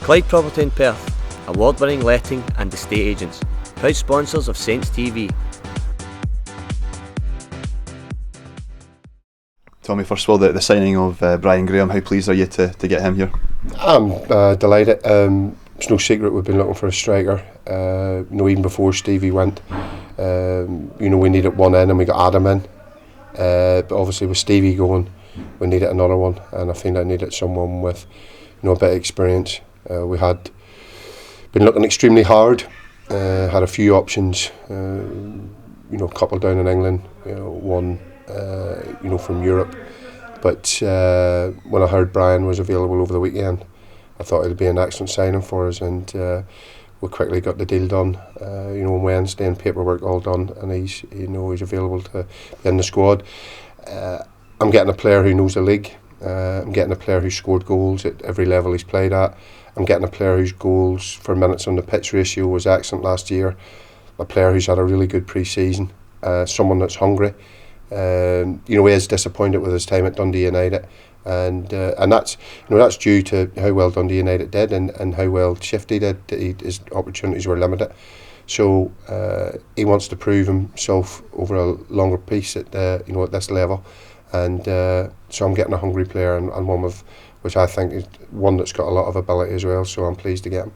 Clyde Property in Perth, award-winning letting and estate agents, proud sponsors of Saints TV. Tommy, first of all, the signing of Brian Graham, how pleased are you to get him here? I'm delighted. It's no secret we've been looking for a striker. Even before Stevie went, we needed one in and we got Adam in. But obviously with Stevie going, we needed another one, and I think I needed someone with a bit of experience. We had been looking extremely hard, had a few options, a couple down in England, one from Europe. But when I heard Brian was available over the weekend, I thought it'd be an excellent signing for us, and we quickly got the deal done. On Wednesday, and paperwork all done, and he's available to be in the squad. I'm getting a player who knows the league. I'm getting a player who scored goals at every level he's played at. I'm getting a player whose goals for minutes on the pitch ratio was excellent last year. A player who's had a really good pre-season. Someone that's hungry. He is disappointed with his time at Dundee United, and that's due to how well Dundee United did and how well Shifty did. His opportunities were limited, so he wants to prove himself over a longer piece at this level, and so I'm getting a hungry player and one which I think is one that's got a lot of ability as well. So I'm pleased to get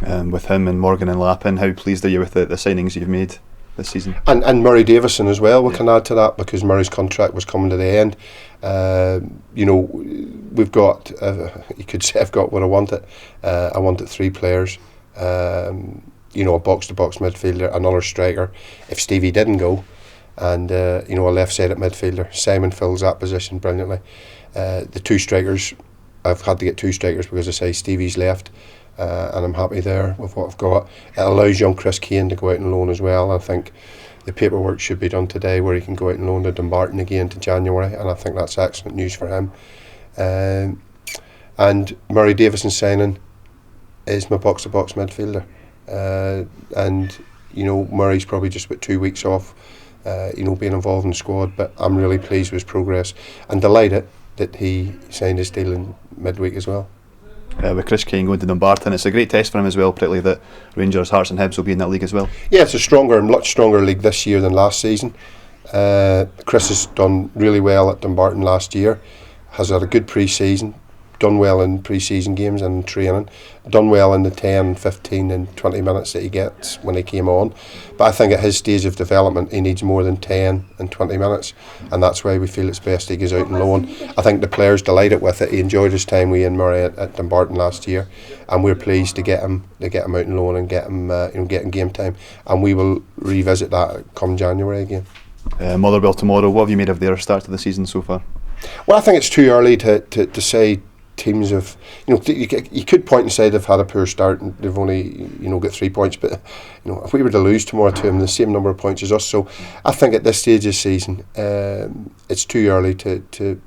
him. With him and Morgan and Lappin, how pleased are you with the signings you've made this season? And Murray Davison as well, we can add to that, because Murray's contract was coming to the end. We've got, you could say I've got what I wanted. I wanted three players, a box-to-box midfielder, another striker if Stevie didn't go, and a left-sided midfielder. Simon fills that position brilliantly. The two strikers, I've had to get two strikers because I say Stevie's left. And I'm happy there with what I've got. It allows young Chris Kane to go out and loan as well. I think the paperwork should be done today where he can go out and loan to Dumbarton again to January, and I think that's excellent news for him. And Murray Davison signing is my box-to-box midfielder. Murray's probably just about 2 weeks off, being involved in the squad, but I'm really pleased with his progress and delighted that he signed his deal in midweek as well. With Chris Kane going to Dumbarton, it's a great test for him as well, particularly that Rangers, Hearts and Hibs will be in that league as well. Yeah, it's a much stronger league this year than last season. Chris has done really well at Dumbarton last year, has had a good pre-season, done well in pre-season games and training, done well in the 10, 15 and 20 minutes that he gets when he came on. But I think at his stage of development he needs more than 10 and 20 minutes, and that's why we feel it's best he goes out and loan. I think the player's delighted with it. He enjoyed his time with Ian Murray at Dumbarton last year, and we're pleased to get him out and loan and get him getting game time, and we will revisit that come January again. Motherwell tomorrow, what have you made of their start to the season so far? Well, I think it's too early to say teams have, you could point and say they've had a poor start and they've only, got 3 points, but, if we were to lose tomorrow to them, the same number of points as us. So I think at this stage of the season, it's too early to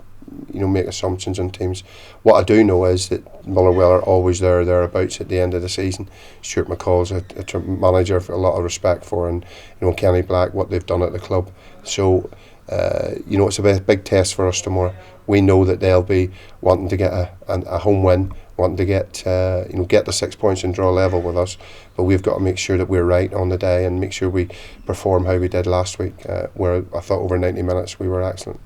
make assumptions on teams. What I do know is that Motherwell are always thereabouts at the end of the season. Stuart McCall's a manager for a lot of respect for, and, Kenny Black, what they've done at the club. So, it's a big test for us tomorrow. We know that they'll be wanting to get a home win, wanting to get the 6 points and draw level with us. But we've got to make sure that we're right on the day and make sure we perform how we did last week, where I thought over 90 minutes we were excellent.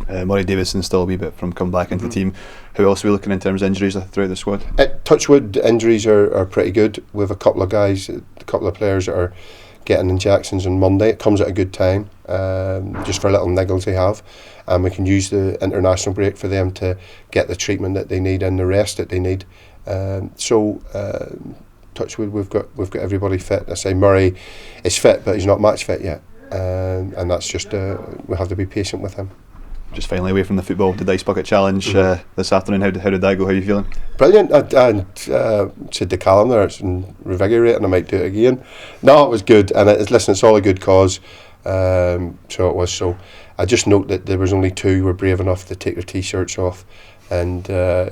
Murray Davison still a wee bit from coming back into the team. Who else are we looking in terms of injuries throughout the squad? Touchwood, injuries are pretty good. We have a couple of players that are getting injections on Monday. It comes at a good time, just for little niggles they have, and we can use the international break for them to get the treatment that they need and the rest that they need. Touchwood, we've got everybody fit. I say Murray is fit, but he's not match fit yet, and that's just we have to be patient with him. Just finally, away from the football, the Dice Bucket Challenge this afternoon. How did that go? How are you feeling? Brilliant. I said to Callum there, it's invigorating. I might do it again. No, it was good, and it's all a good cause. So it was. So I just note that there was only two who were brave enough to take their t-shirts off, and I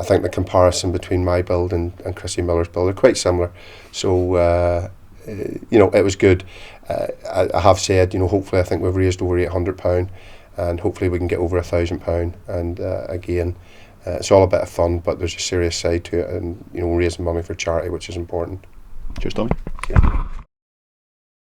think the comparison between my build and Chrissy Miller's build are quite similar. So it was good. I have said, hopefully I think we've raised over £800, and hopefully we can get over £1,000. And again, It's all a bit of fun, but there's a serious side to it, and we're raising money for charity, which is important. Cheers, Tommy. Yeah.